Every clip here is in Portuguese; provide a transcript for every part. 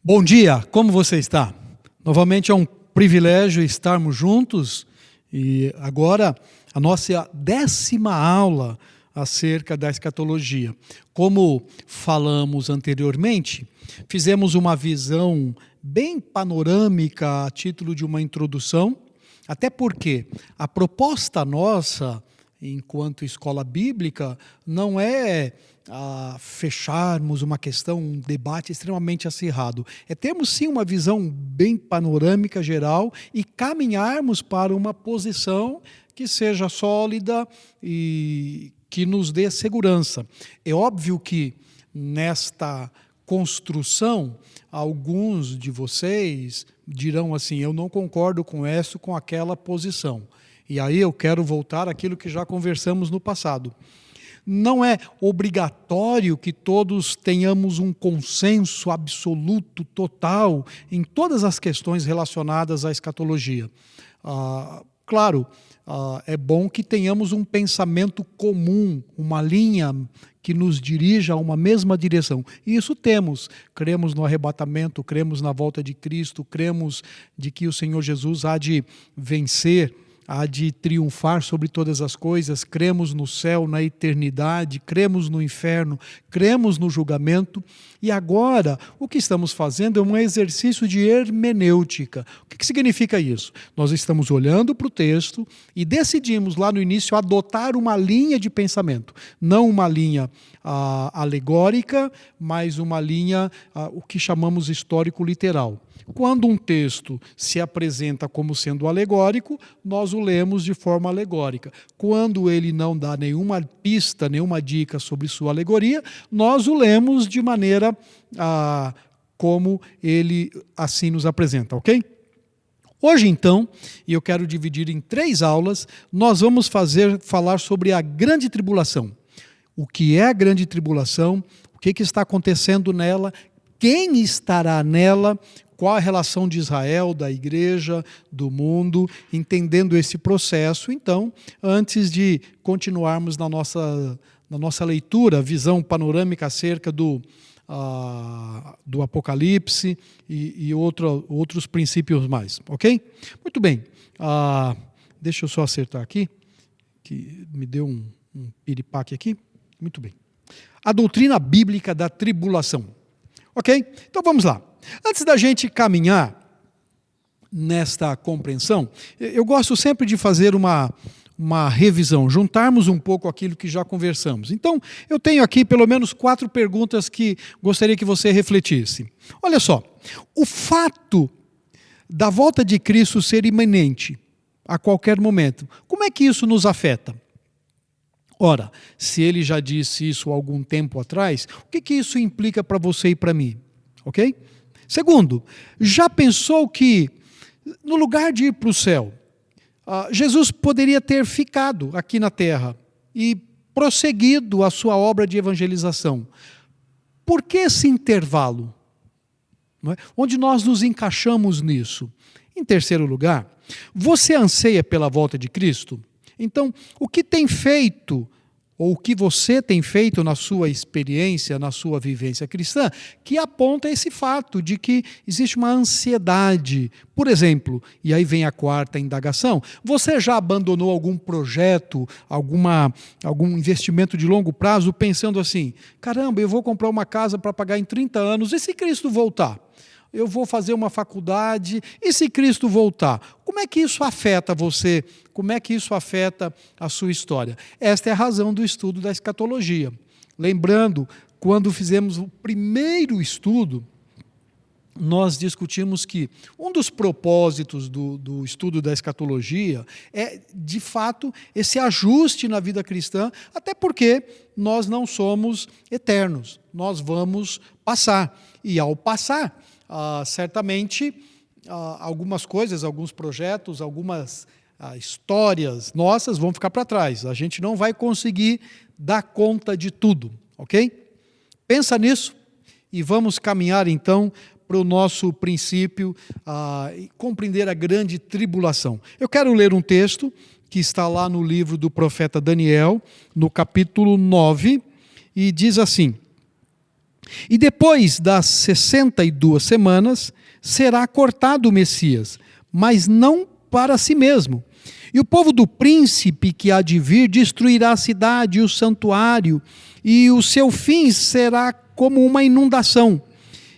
Bom dia, como você está? Novamente é um privilégio estarmos juntos e agora a nossa 10ª aula acerca da escatologia. Como falamos anteriormente, fizemos uma visão bem panorâmica a título de uma introdução, até porque a proposta nossa, enquanto escola bíblica, não é fecharmos uma questão, um debate extremamente acirrado. É termos sim uma visão bem panorâmica, geral, e caminharmos para uma posição que seja sólida e que nos dê segurança. É óbvio que nesta construção, alguns de vocês dirão assim: eu não concordo com essa, com aquela posição. E aí eu quero voltar àquilo que já conversamos no passado. Não é obrigatório que todos tenhamos um consenso absoluto, total, em todas as questões relacionadas à escatologia. Claro, é bom que tenhamos um pensamento comum, uma linha que nos dirija a uma mesma direção. E isso temos. Cremos no arrebatamento, cremos na volta de Cristo, cremos de que o Senhor Jesus há de vencer, há de triunfar sobre todas as coisas, cremos no céu, na eternidade, cremos no inferno, cremos no julgamento. E agora, o que estamos fazendo é um exercício de hermenêutica. O que significa isso? Nós estamos olhando para o texto e decidimos lá no início adotar uma linha de pensamento, não uma linha alegórica, mas uma linha, o que chamamos histórico-literal. Quando um texto se apresenta como sendo alegórico, nós o lemos de forma alegórica. Quando ele não dá nenhuma pista, nenhuma dica sobre sua alegoria, nós o lemos de maneira como ele assim nos apresenta, ok? Hoje, então, e eu quero dividir em 3 aulas, nós vamos falar sobre a grande tribulação. O que é a grande tribulação, o que está acontecendo nela, quem estará nela, qual a relação de Israel, da igreja, do mundo, entendendo esse processo. Então, antes de continuarmos na nossa leitura, visão panorâmica acerca do Apocalipse e outros princípios mais, ok? Muito bem, deixa eu só acertar aqui, que me deu um piripaque aqui. Muito bem. A doutrina bíblica da tribulação. Ok? Então vamos lá. Antes da gente caminhar nesta compreensão, eu gosto sempre de fazer uma revisão, juntarmos um pouco aquilo que já conversamos. Então, eu tenho aqui pelo menos 4 perguntas que gostaria que você refletisse. Olha só, o fato da volta de Cristo ser iminente a qualquer momento, como é que isso nos afeta? Ora, se ele já disse isso há algum tempo atrás, o que isso implica para você e para mim? Ok? Segundo, já pensou que no lugar de ir para o céu, Jesus poderia ter ficado aqui na terra e prosseguido a sua obra de evangelização? Por que esse intervalo? Não é? Onde nós nos encaixamos nisso? Em terceiro lugar, você anseia pela volta de Cristo? Então, o que tem feito, ou o que você tem feito na sua experiência, na sua vivência cristã, que aponta esse fato de que existe uma ansiedade. Por exemplo, e aí vem a 4ª indagação, você já abandonou algum projeto, algum investimento de longo prazo, pensando assim: caramba, eu vou comprar uma casa para pagar em 30 anos, e se Cristo voltar? Eu vou fazer uma faculdade, e se Cristo voltar? Como é que isso afeta você? Como é que isso afeta a sua história? Esta é a razão do estudo da escatologia. Lembrando, quando fizemos o primeiro estudo, nós discutimos que um dos propósitos do estudo da escatologia é, de fato, esse ajuste na vida cristã, até porque nós não somos eternos, nós vamos passar. E ao passar, certamente, algumas coisas, alguns projetos, algumas histórias nossas vão ficar para trás. A gente não vai conseguir dar conta de tudo, ok? Pensa nisso e vamos caminhar então para o nosso princípio e compreender a grande tribulação. Eu quero ler um texto que está lá no livro do profeta Daniel, no capítulo 9, e diz assim: E depois das 62 semanas, será cortado o Messias, mas não para si mesmo. E o povo do príncipe que há de vir destruirá a cidade e o santuário, e o seu fim será como uma inundação.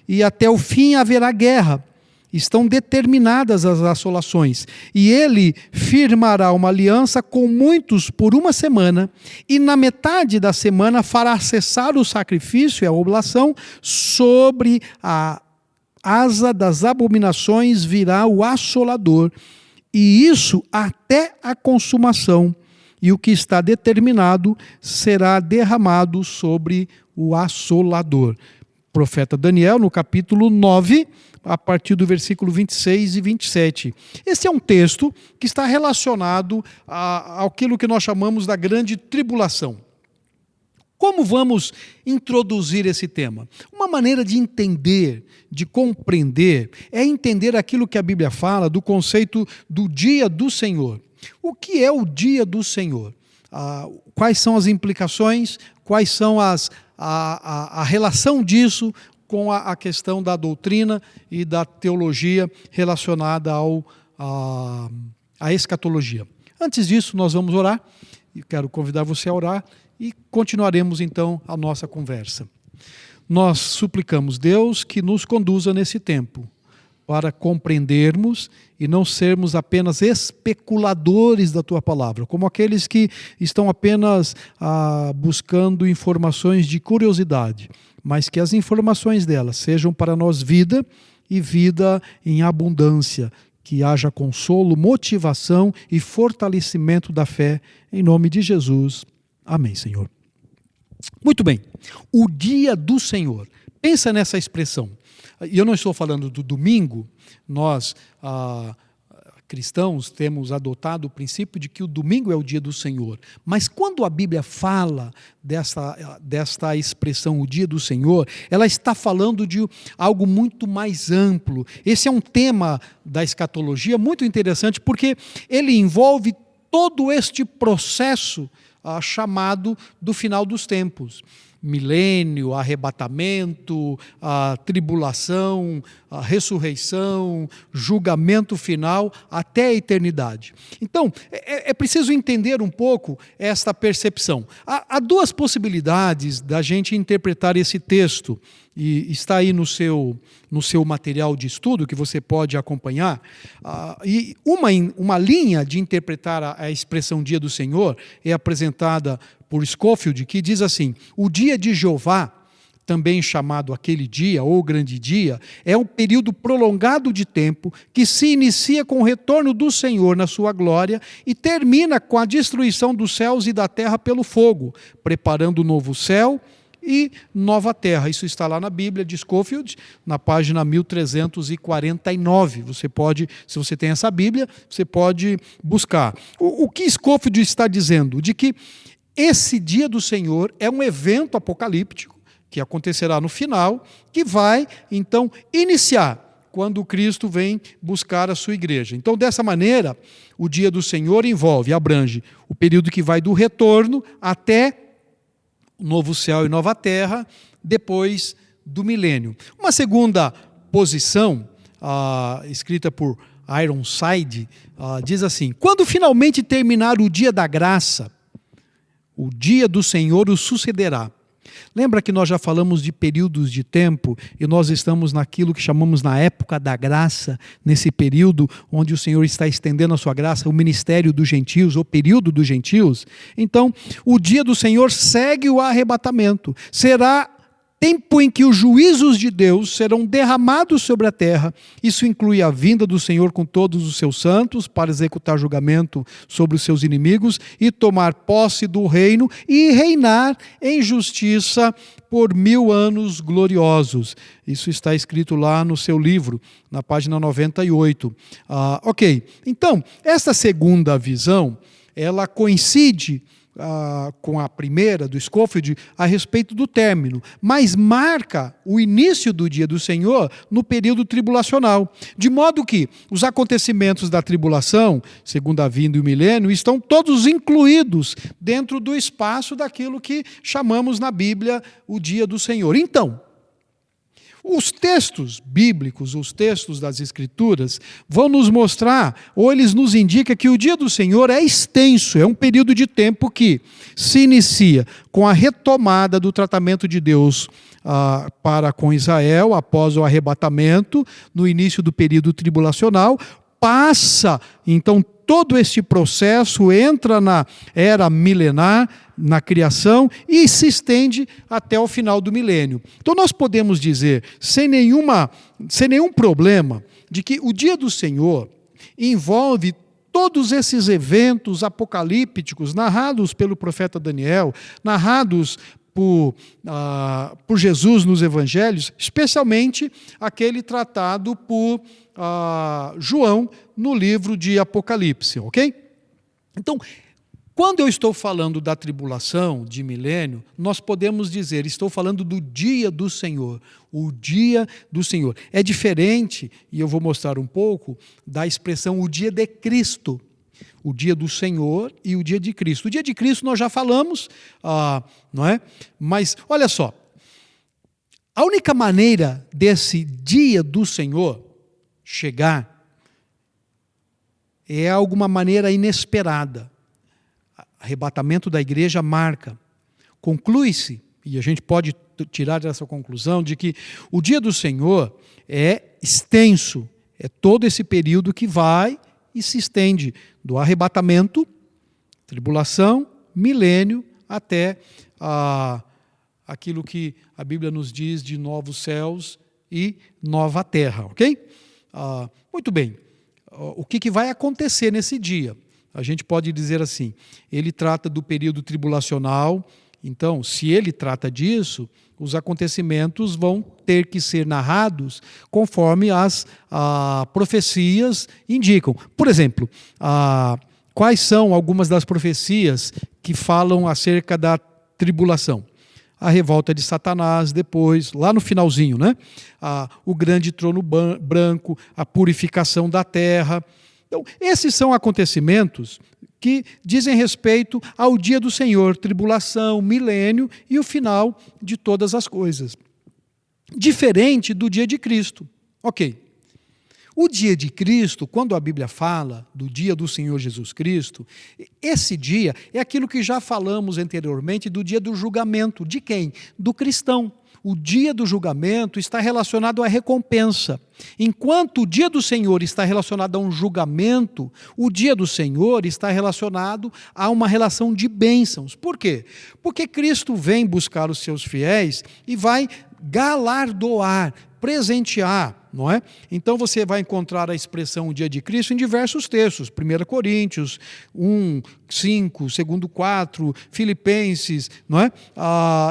E até o fim haverá guerra. Estão determinadas as assolações. E ele firmará uma aliança com muitos por uma semana, e na metade da semana fará cessar o sacrifício e a oblação. Sobre a asa das abominações virá o assolador, e isso até a consumação. E o que está determinado será derramado sobre o assolador. Profeta Daniel, no capítulo 9, a partir do versículo 26 e 27. Esse é um texto que está relacionado àquilo que nós chamamos da grande tribulação. Como vamos introduzir esse tema? Uma maneira de entender, de compreender, é entender aquilo que a Bíblia fala do conceito do dia do Senhor. O que é o dia do Senhor? Quais são as implicações? Quais são a relação disso com a questão da doutrina e da teologia relacionada à escatologia? Antes disso, nós vamos orar. E quero convidar você a orar e continuaremos então a nossa conversa. Nós suplicamos Deus que nos conduza nesse tempo para compreendermos e não sermos apenas especuladores da Tua palavra, como aqueles que estão apenas buscando informações de curiosidade, mas que as informações delas sejam para nós vida e vida em abundância, que haja consolo, motivação e fortalecimento da fé, em nome de Jesus. Amém, Senhor. Muito bem, o dia do Senhor. Pensa nessa expressão. E eu não estou falando do domingo. Nós, cristãos, temos adotado o princípio de que o domingo é o dia do Senhor. Mas quando a Bíblia fala desta expressão, o dia do Senhor, ela está falando de algo muito mais amplo. Esse é um tema da escatologia muito interessante, porque ele envolve todo este processo chamado do final dos tempos. Milênio, arrebatamento, a tribulação, a ressurreição, julgamento final, até a eternidade. Então, é preciso entender um pouco esta percepção. Há duas possibilidades da gente interpretar esse texto, e está aí no seu material de estudo, que você pode acompanhar. E uma linha de interpretar a expressão dia do Senhor é apresentada por Scofield, que diz assim: o dia de Jeová, também chamado aquele dia ou grande dia, é um período prolongado de tempo que se inicia com o retorno do Senhor na sua glória e termina com a destruição dos céus e da terra pelo fogo, preparando o novo céu e nova terra. Isso está lá na Bíblia de Scofield, na página 1349. Você pode, se você tem essa Bíblia, você pode buscar. O que Scofield está dizendo? De que esse dia do Senhor é um evento apocalíptico que acontecerá no final, que vai, então, iniciar quando Cristo vem buscar a sua igreja. Então, dessa maneira, o dia do Senhor abrange o período que vai do retorno até o novo céu e nova terra, depois do milênio. Uma segunda posição, escrita por Ironside, diz assim: quando finalmente terminar o dia da graça, o dia do Senhor o sucederá. Lembra que nós já falamos de períodos de tempo e nós estamos naquilo que chamamos na época da graça, nesse período onde o Senhor está estendendo a sua graça, o ministério dos gentios, o período dos gentios. Então, o dia do Senhor segue o arrebatamento. Será tempo em que os juízos de Deus serão derramados sobre a terra. Isso inclui a vinda do Senhor com todos os seus santos para executar julgamento sobre os seus inimigos e tomar posse do reino e reinar em justiça por 1000 anos gloriosos. Isso está escrito lá no seu livro, na página 98. Ok, então, esta segunda visão, ela coincide com a primeira do Scofield a respeito do término, mas marca o início do dia do Senhor no período tribulacional, de modo que os acontecimentos da tribulação, segundo a vinda e o milênio, estão todos incluídos dentro do espaço daquilo que chamamos na Bíblia o dia do Senhor. Então, Os textos bíblicos, os textos das Escrituras, vão nos mostrar, ou eles nos indicam que o dia do Senhor é extenso, é um período de tempo que se inicia com a retomada do tratamento de Deus para com Israel, após o arrebatamento, no início do período tribulacional, passa, então, todo este processo, entra na era milenar, na criação, e se estende até o final do milênio. Então nós podemos dizer, sem nenhum problema, de que o dia do Senhor envolve todos esses eventos apocalípticos narrados pelo profeta Daniel, narrados por Jesus nos evangelhos, especialmente aquele tratado por João no livro de Apocalipse, ok? Então, quando eu estou falando da tribulação de milênio, nós podemos dizer, estou falando do dia do Senhor, o dia do Senhor. É diferente, e eu vou mostrar um pouco, da expressão o dia de Cristo. O dia do Senhor e o dia de Cristo. O dia de Cristo nós já falamos, não é? Mas, olha só, a única maneira desse dia do Senhor chegar é alguma maneira inesperada. Arrebatamento da igreja marca. Conclui-se, e a gente pode tirar essa conclusão, de que o dia do Senhor é extenso, é todo esse período que vai e se estende do arrebatamento, tribulação, milênio, até aquilo que a Bíblia nos diz de novos céus e nova terra, ok? Muito bem, o que vai acontecer nesse dia? A gente pode dizer assim, ele trata do período tribulacional, então, se ele trata disso, os acontecimentos vão ter que ser narrados conforme as profecias indicam. Por exemplo, quais são algumas das profecias que falam acerca da tribulação? A revolta de Satanás depois, lá no finalzinho, né? O grande trono branco, a purificação da terra. Então, esses são acontecimentos que dizem respeito ao dia do Senhor, tribulação, milênio e o final de todas as coisas. Diferente do dia de Cristo. Ok. O dia de Cristo, quando a Bíblia fala do dia do Senhor Jesus Cristo, esse dia é aquilo que já falamos anteriormente do dia do julgamento. De quem? Do cristão. O dia do julgamento está relacionado à recompensa. Enquanto o dia do Senhor está relacionado a um julgamento, o dia do Senhor está relacionado a uma relação de bênçãos. Por quê? Porque Cristo vem buscar os seus fiéis e vai galardoar, presentear, não é? Então você vai encontrar a expressão dia de Cristo em diversos textos, 1 Coríntios 1, 5, 2, 4, Filipenses, não é?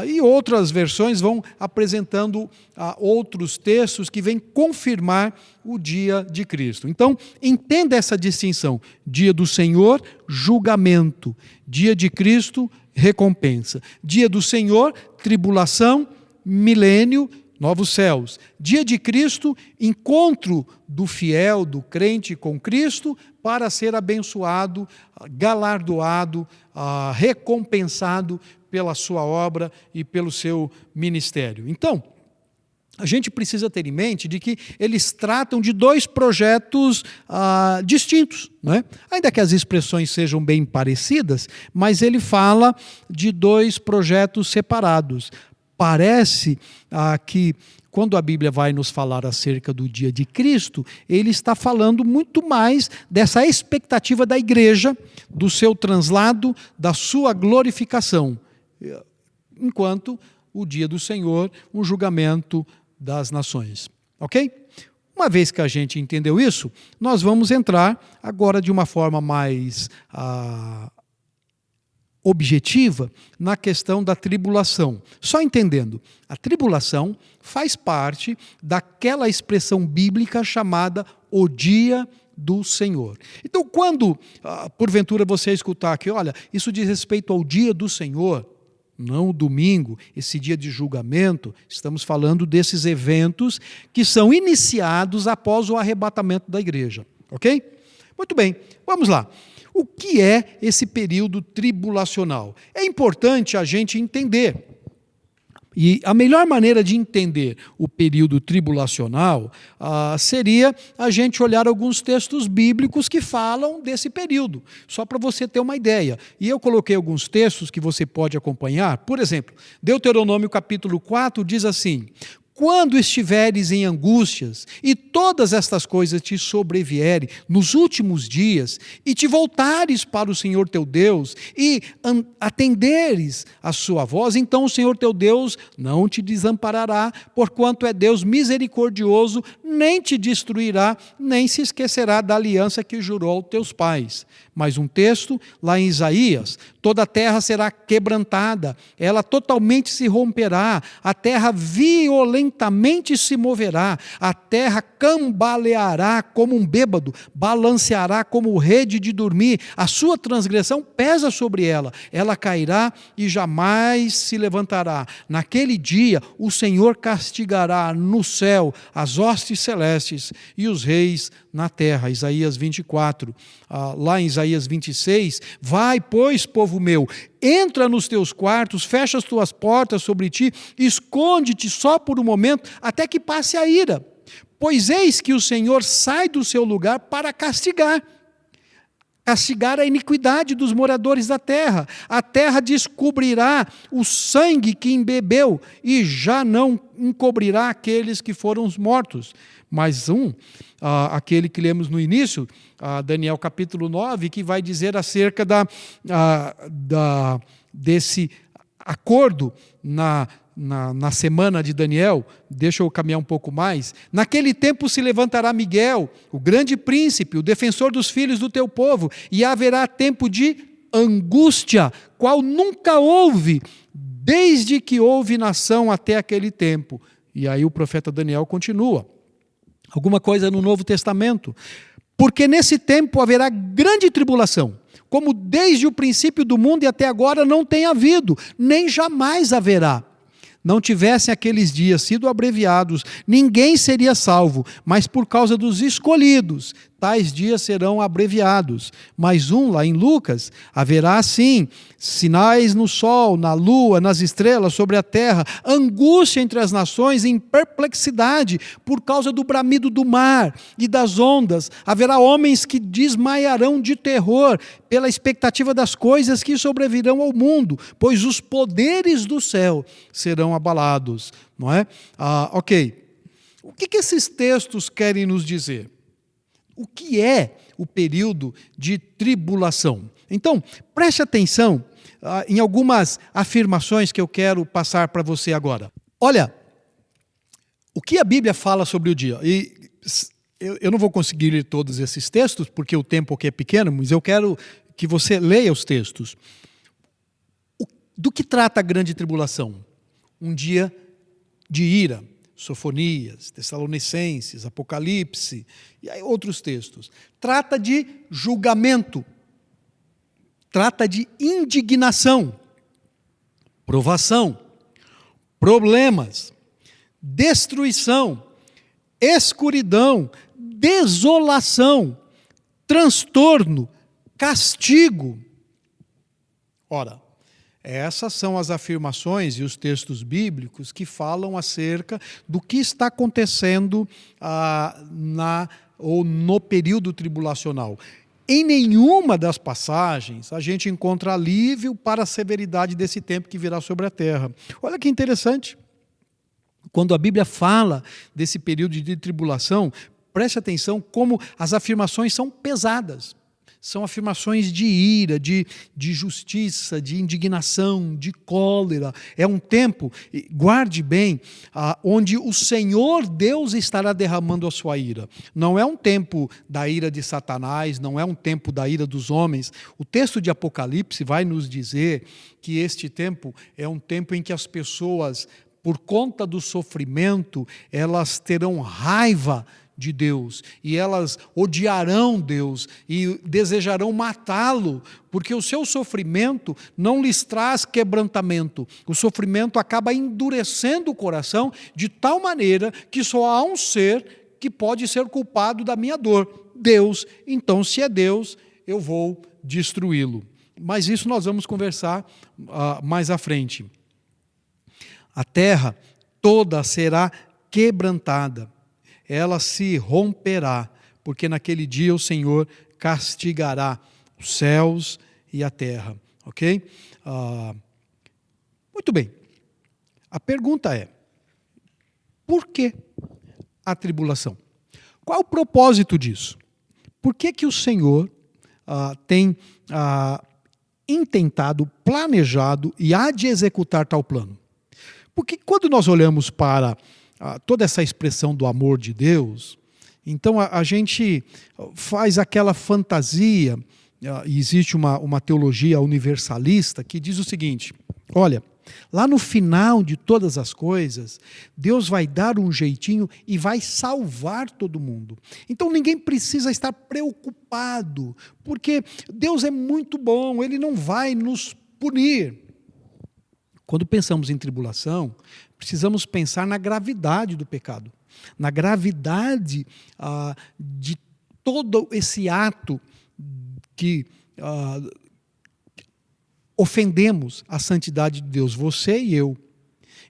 E outras versões vão apresentando outros textos que vêm confirmar o dia de Cristo. Então, entenda essa distinção, dia do Senhor, julgamento, dia de Cristo, recompensa, dia do Senhor, tribulação, milênio, novos céus. Dia de Cristo, encontro do fiel, do crente com Cristo, para ser abençoado, galardoado, recompensado pela sua obra e pelo seu ministério. Então, a gente precisa ter em mente de que eles tratam de dois projetos distintos, não é? Ainda que as expressões sejam bem parecidas, mas ele fala de dois projetos separados. Parece que, quando a Bíblia vai nos falar acerca do dia de Cristo, ele está falando muito mais dessa expectativa da igreja, do seu translado, da sua glorificação, enquanto o dia do Senhor, um julgamento das nações. Ok? Uma vez que a gente entendeu isso, nós vamos entrar agora de uma forma mais objetiva na questão da tribulação. Só entendendo, a tribulação faz parte daquela expressão bíblica chamada o dia do Senhor. Então, quando, porventura, você escutar que, olha, isso diz respeito ao dia do Senhor, não o domingo, esse dia de julgamento, estamos falando desses eventos que são iniciados após o arrebatamento da igreja. Ok? Muito bem, vamos lá. O que é esse período tribulacional? É importante a gente entender. E a melhor maneira de entender o período tribulacional seria a gente olhar alguns textos bíblicos que falam desse período, só para você ter uma ideia. E eu coloquei alguns textos que você pode acompanhar. Por exemplo, Deuteronômio capítulo 4 diz assim: quando estiveres em angústias e todas estas coisas te sobrevierem nos últimos dias e te voltares para o Senhor teu Deus e atenderes a sua voz, então o Senhor teu Deus não te desamparará, porquanto é Deus misericordioso, nem te destruirá, nem se esquecerá da aliança que jurou aos teus pais. Mais um texto, lá em Isaías: toda a terra será quebrantada, ela totalmente se romperá, a terra violentamente se moverá, a terra cambaleará como um bêbado, balanceará como rede de dormir, a sua transgressão pesa sobre ela, ela cairá e jamais se levantará. Naquele dia o Senhor castigará no céu as hostes celestes e os reis na terra. Isaías 24. Lá em Isaías 26, vai, pois, povo meu, entra nos teus quartos, fecha as tuas portas sobre ti, esconde-te só por um momento, até que passe a ira. Pois eis que o Senhor sai do seu lugar para castigar a iniquidade dos moradores da terra. A terra descobrirá o sangue que embebeu e já não encobrirá aqueles que foram os mortos. Mais aquele que lemos no início, Daniel capítulo 9, que vai dizer acerca desse acordo na semana de Daniel. Deixa eu caminhar um pouco mais. Naquele tempo se levantará Miguel, o grande príncipe, o defensor dos filhos do teu povo, e haverá tempo de angústia, qual nunca houve, desde que houve nação até aquele tempo. E aí o profeta Daniel continua. Alguma coisa no Novo Testamento. Porque nesse tempo haverá grande tribulação, como desde o princípio do mundo e até agora não tem havido, nem jamais haverá. Não tivessem aqueles dias sido abreviados, ninguém seria salvo, mas por causa dos escolhidos, tais dias serão abreviados. Mais lá em Lucas, haverá sim sinais no sol, na lua, nas estrelas, sobre a terra, angústia entre as nações, em perplexidade, por causa do bramido do mar e das ondas. Haverá homens que desmaiarão de terror pela expectativa das coisas que sobrevirão ao mundo, pois os poderes do céu serão abalados. Não é? Ok. O que esses textos querem nos dizer? O que é o período de tribulação? Então, preste atenção em algumas afirmações que eu quero passar para você agora. Olha, o que a Bíblia fala sobre o dia? E eu não vou conseguir ler todos esses textos, porque o tempo aqui é pequeno, mas eu quero que você leia os textos. Do que trata a grande tribulação? Um dia de ira. Sofonias, Tessalonicenses, Apocalipse e aí outros textos. Trata de julgamento, trata de indignação, provação, problemas, destruição, escuridão, desolação, transtorno, castigo. Ora, essas são as afirmações e os textos bíblicos que falam acerca do que está acontecendo no período tribulacional. Em nenhuma das passagens a gente encontra alívio para a severidade desse tempo que virá sobre a terra. Olha que interessante. Quando a Bíblia fala desse período de tribulação, preste atenção como as afirmações são pesadas. São afirmações de ira, de justiça, de indignação, de cólera. É um tempo, guarde bem, onde o Senhor Deus estará derramando a sua ira. Não é um tempo da ira de Satanás, não é um tempo da ira dos homens. O texto de Apocalipse vai nos dizer que este tempo é um tempo em que as pessoas, por conta do sofrimento, elas terão raiva de Deus, e elas odiarão Deus e desejarão matá-lo, porque o seu sofrimento não lhes traz quebrantamento. O sofrimento acaba endurecendo o coração de tal maneira que só há um ser que pode ser culpado da minha dor, Deus. Então, se é Deus, eu vou destruí-lo. Mas isso nós vamos conversar mais à frente. A terra toda será quebrantada, ela se romperá, porque naquele dia o Senhor castigará os céus e a terra. Ok? Muito bem. A pergunta é: por que a tribulação? Qual o propósito disso? Por que o Senhor tem intentado, planejado e há de executar tal plano? Porque quando nós olhamos para toda essa expressão do amor de Deus, então a gente faz aquela fantasia, e existe uma teologia universalista que diz o seguinte: olha, lá no final de todas as coisas, Deus vai dar um jeitinho e vai salvar todo mundo. Então ninguém precisa estar preocupado, porque Deus é muito bom, Ele não vai nos punir. Quando pensamos em tribulação, precisamos pensar na gravidade do pecado, na gravidade de todo esse ato que ofendemos a santidade de Deus, você e eu.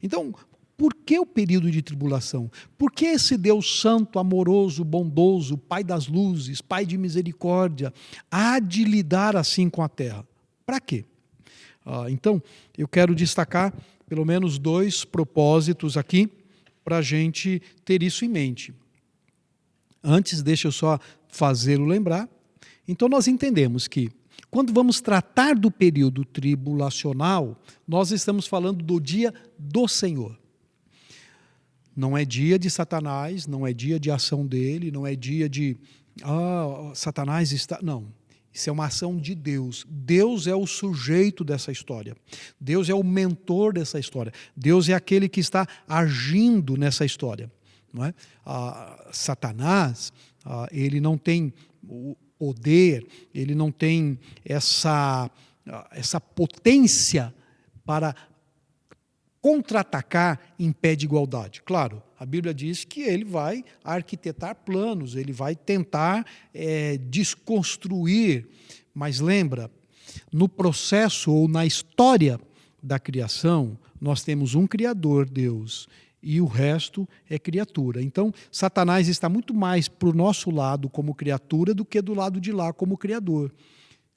Então, por que o período de tribulação? Por que esse Deus santo, amoroso, bondoso, Pai das luzes, Pai de misericórdia, há de lidar assim com a terra? Para quê? Então, eu quero destacar pelo menos 2 propósitos aqui para a gente ter isso em mente. Antes, deixa eu só fazê-lo lembrar. Então, nós entendemos que quando vamos tratar do período tribulacional, nós estamos falando do dia do Senhor. Não é dia de Satanás, não é dia de ação dele, não é dia de Satanás está... Não. Isso é uma ação de Deus. Deus é o sujeito dessa história. Deus é o mentor dessa história. Deus é aquele que está agindo nessa história. Não é? Satanás, ele não tem o poder, ele não tem essa potência para contra-atacar em pé de igualdade. Claro, a Bíblia diz que ele vai arquitetar planos, ele vai tentar desconstruir, mas lembra, no processo ou na história da criação, nós temos um Criador, Deus, e o resto é criatura. Então, Satanás está muito mais para o nosso lado como criatura do que do lado de lá como Criador.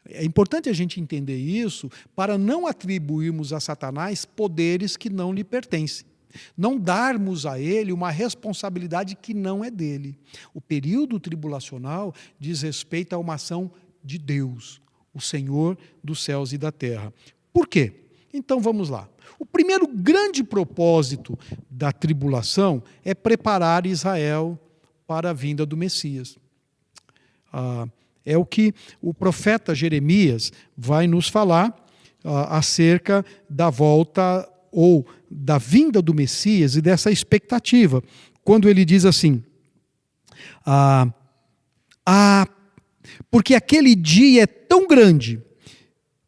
É importante a gente entender isso para não atribuirmos a Satanás poderes que não lhe pertencem. Não darmos a ele uma responsabilidade que não é dele. O período tribulacional diz respeito a uma ação de Deus, o Senhor dos céus e da terra. Por quê? Então vamos lá. O primeiro grande propósito da tribulação é preparar Israel para a vinda do Messias. É o que o profeta Jeremias vai nos falar acerca da volta ou da vinda do Messias e dessa expectativa. Quando ele diz assim, porque aquele dia é tão grande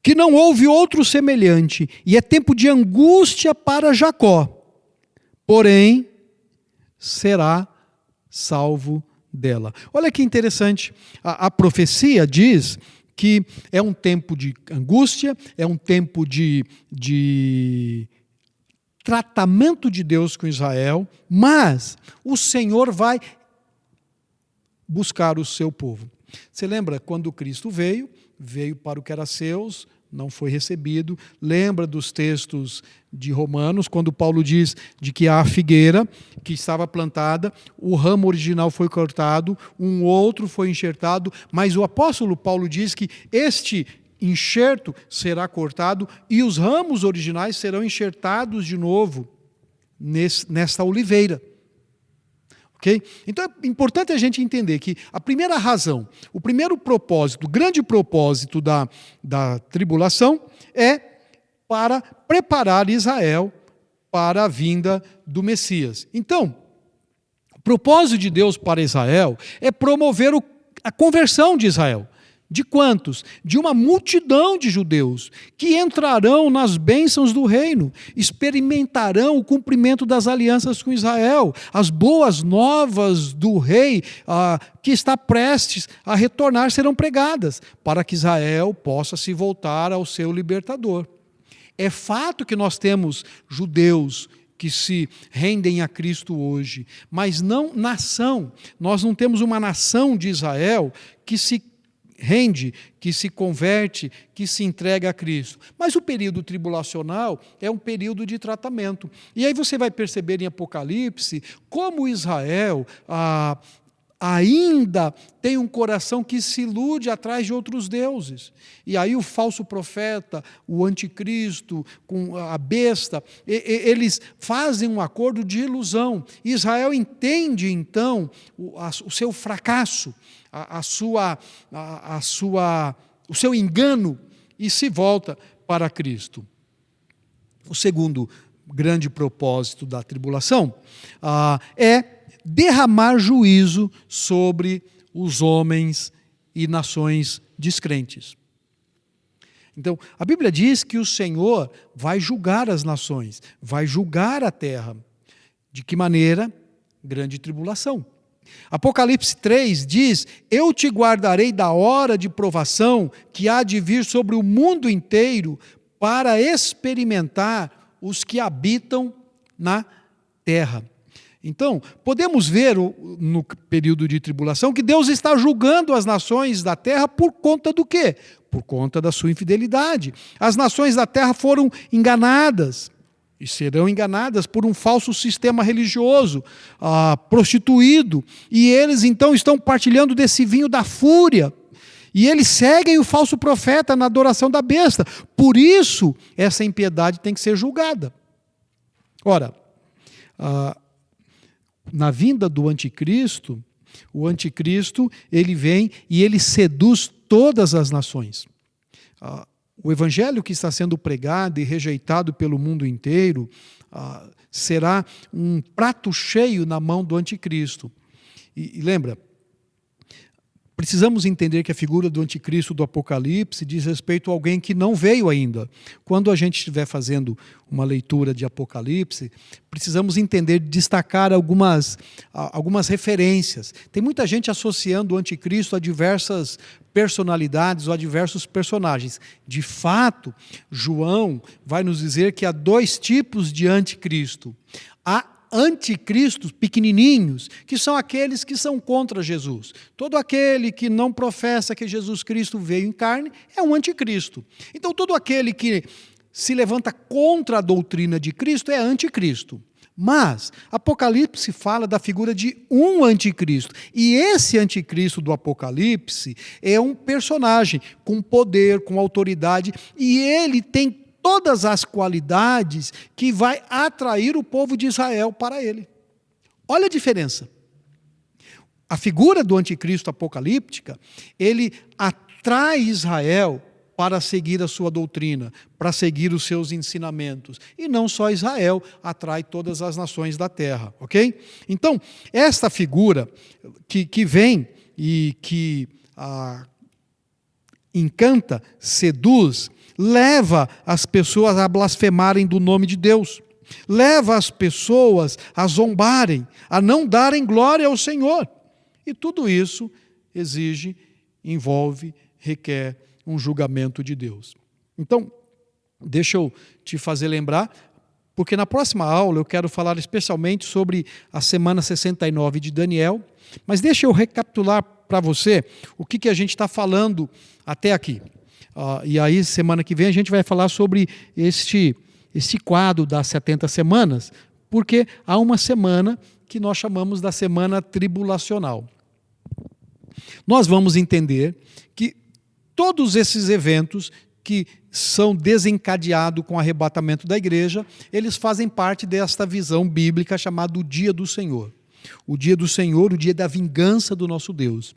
que não houve outro semelhante, e é tempo de angústia para Jacó, porém será salvo dela. Olha que interessante, a profecia diz que é um tempo de angústia, é um tempo de tratamento de Deus com Israel, mas o Senhor vai buscar o seu povo. Você lembra quando Cristo veio para o que era seus, não foi recebido. Lembra dos textos de Romanos, quando Paulo diz de que a figueira que estava plantada, o ramo original foi cortado, um outro foi enxertado, mas o apóstolo Paulo diz que este enxerto será cortado e os ramos originais serão enxertados de novo nesta oliveira. Okay? Então é importante a gente entender que a primeira razão, o primeiro propósito, o grande propósito da tribulação é para preparar Israel para a vinda do Messias. Então, o propósito de Deus para Israel é promover a conversão de Israel. De quantos? De uma multidão de judeus que entrarão nas bênçãos do reino, experimentarão o cumprimento das alianças com Israel, as boas novas do rei que está prestes a retornar serão pregadas, para que Israel possa se voltar ao seu libertador. É fato que nós temos judeus que se rendem a Cristo hoje, mas não nação. Nós não temos uma nação de Israel que se rende, que se converte, que se entrega a Cristo. Mas o período tribulacional é um período de tratamento. E aí você vai perceber em Apocalipse como Israel ainda tem um coração que se ilude atrás de outros deuses. E aí o falso profeta, o anticristo, com a besta, eles fazem um acordo de ilusão. Israel entende, então, o seu fracasso, o seu engano, e se volta para Cristo. O segundo grande propósito da tribulação é derramar juízo sobre os homens e nações descrentes. Então, a Bíblia diz que o Senhor vai julgar as nações, vai julgar a terra. De que maneira? Grande tribulação. Apocalipse 3 diz: eu te guardarei da hora de provação que há de vir sobre o mundo inteiro para experimentar os que habitam na terra. Então, podemos ver no período de tribulação que Deus está julgando as nações da terra por conta do quê? Por conta da sua infidelidade. As nações da terra foram enganadas e serão enganadas por um falso sistema religioso prostituído. E eles então estão partilhando desse vinho da fúria. E eles seguem o falso profeta na adoração da besta. Por isso, essa impiedade tem que ser julgada. Ora, na vinda do anticristo, o anticristo ele vem e ele seduz todas as nações. O evangelho que está sendo pregado e rejeitado pelo mundo inteiro será um prato cheio na mão do anticristo. E lembra, precisamos entender que a figura do anticristo do Apocalipse diz respeito a alguém que não veio ainda. Quando a gente estiver fazendo uma leitura de Apocalipse, precisamos entender, destacar algumas referências. Tem muita gente associando o anticristo a diversas personalidades ou a diversos personagens. De fato, João vai nos dizer que há dois tipos de anticristo. Há anticristos pequenininhos, que são aqueles que são contra Jesus. Todo aquele que não professa que Jesus Cristo veio em carne é um anticristo. Então, todo aquele que se levanta contra a doutrina de Cristo é anticristo. Mas Apocalipse fala da figura de um anticristo. E esse anticristo do Apocalipse é um personagem com poder, com autoridade, e ele tem todas as qualidades que vai atrair o povo de Israel para ele. Olha a diferença. A figura do anticristo apocalíptica, ele atrai Israel para seguir a sua doutrina, para seguir os seus ensinamentos. E não só Israel, atrai todas as nações da terra, ok? Então, esta figura que vem e que encanta, seduz, leva as pessoas a blasfemarem do nome de Deus, leva as pessoas a zombarem, a não darem glória ao Senhor. E tudo isso envolve, requer um julgamento de Deus. Então, deixa eu te fazer lembrar, porque na próxima aula eu quero falar especialmente sobre a semana 69 de Daniel, mas deixa eu recapitular para você o que a gente está falando até aqui. E aí, semana que vem, a gente vai falar sobre este quadro das 70 semanas, porque há uma semana que nós chamamos da semana tribulacional. Nós vamos entender que todos esses eventos que são desencadeados com o arrebatamento da igreja, eles fazem parte desta visão bíblica chamada o Dia do Senhor. O dia do Senhor, o dia da vingança do nosso Deus.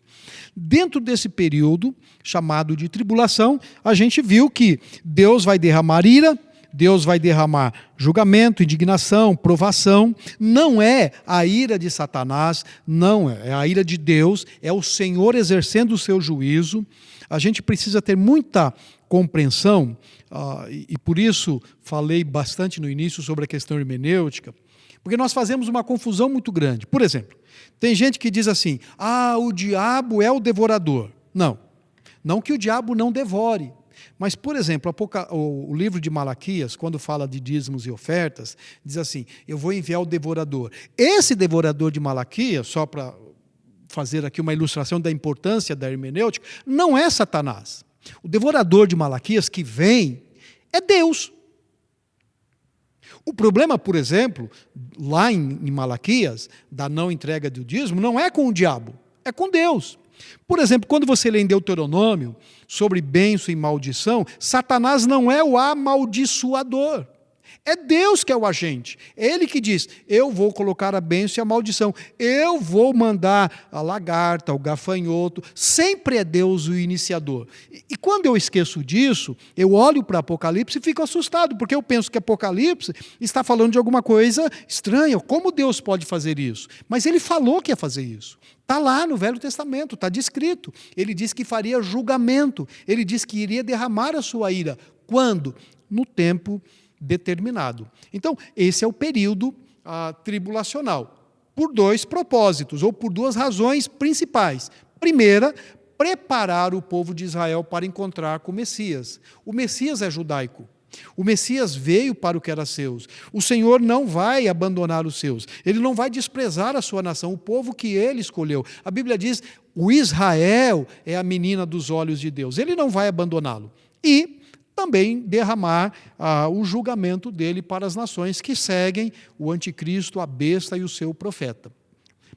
Dentro desse período, chamado de tribulação, a gente viu que Deus vai derramar ira, Deus vai derramar julgamento, indignação, provação. Não é a ira de Satanás, não é a ira de Deus, é o Senhor exercendo o seu juízo. A gente precisa ter muita compreensão, e por isso falei bastante no início sobre a questão hermenêutica, porque nós fazemos uma confusão muito grande. Por exemplo, tem gente que diz assim, o diabo é o devorador. Não que o diabo não devore, Mas, por exemplo, o livro de Malaquias, quando fala de dízimos e ofertas, diz assim: eu vou enviar o devorador. Esse devorador de Malaquias, só para fazer aqui uma ilustração da importância da hermenêutica, não é Satanás. O devorador de Malaquias que vem é Deus. O problema, por exemplo, lá em Malaquias, da não entrega do dízimo, não é com o diabo, é com Deus. Por exemplo, quando você lê em Deuteronômio sobre bênção e maldição, Satanás não é o amaldiçoador. É Deus que é o agente. É Ele que diz: eu vou colocar a bênção e a maldição. Eu vou mandar a lagarta, o gafanhoto. Sempre é Deus o iniciador. E quando eu esqueço disso, eu olho para Apocalipse e fico assustado, porque eu penso que Apocalipse está falando de alguma coisa estranha. Como Deus pode fazer isso? Mas Ele falou que ia fazer isso. Está lá no Velho Testamento, está descrito. Ele disse que faria julgamento. Ele disse que iria derramar a sua ira. Quando? No tempo determinado. Então, esse é o período tribulacional, por dois propósitos, ou por duas razões principais. Primeira, preparar o povo de Israel para encontrar com o Messias. O Messias é judaico. O Messias veio para o que era seus. O Senhor não vai abandonar os seus. Ele não vai desprezar a sua nação, o povo que ele escolheu. A Bíblia diz: o Israel é a menina dos olhos de Deus. Ele não vai abandoná-lo. E também derramar o julgamento dele para as nações que seguem o anticristo, a besta e o seu profeta.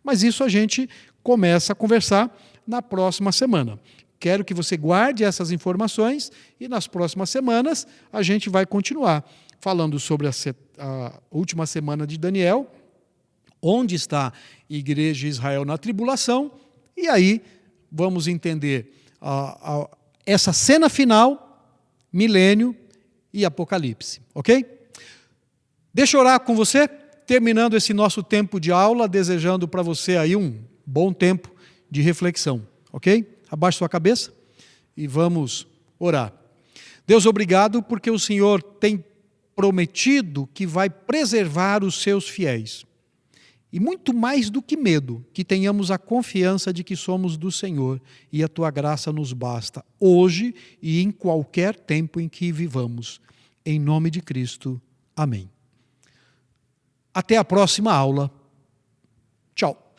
Mas isso a gente começa a conversar na próxima semana. Quero que você guarde essas informações e nas próximas semanas a gente vai continuar falando sobre a última semana de Daniel, onde está a igreja de Israel na tribulação, e aí vamos entender essa cena final, milênio e Apocalipse, ok? Deixa eu orar com você, terminando esse nosso tempo de aula, desejando para você aí um bom tempo de reflexão, ok? Abaixe sua cabeça e vamos orar. Deus, obrigado porque o Senhor tem prometido que vai preservar os seus fiéis. E muito mais do que medo, que tenhamos a confiança de que somos do Senhor e a Tua graça nos basta, hoje e em qualquer tempo em que vivamos. Em nome de Cristo. Amém. Até a próxima aula. Tchau.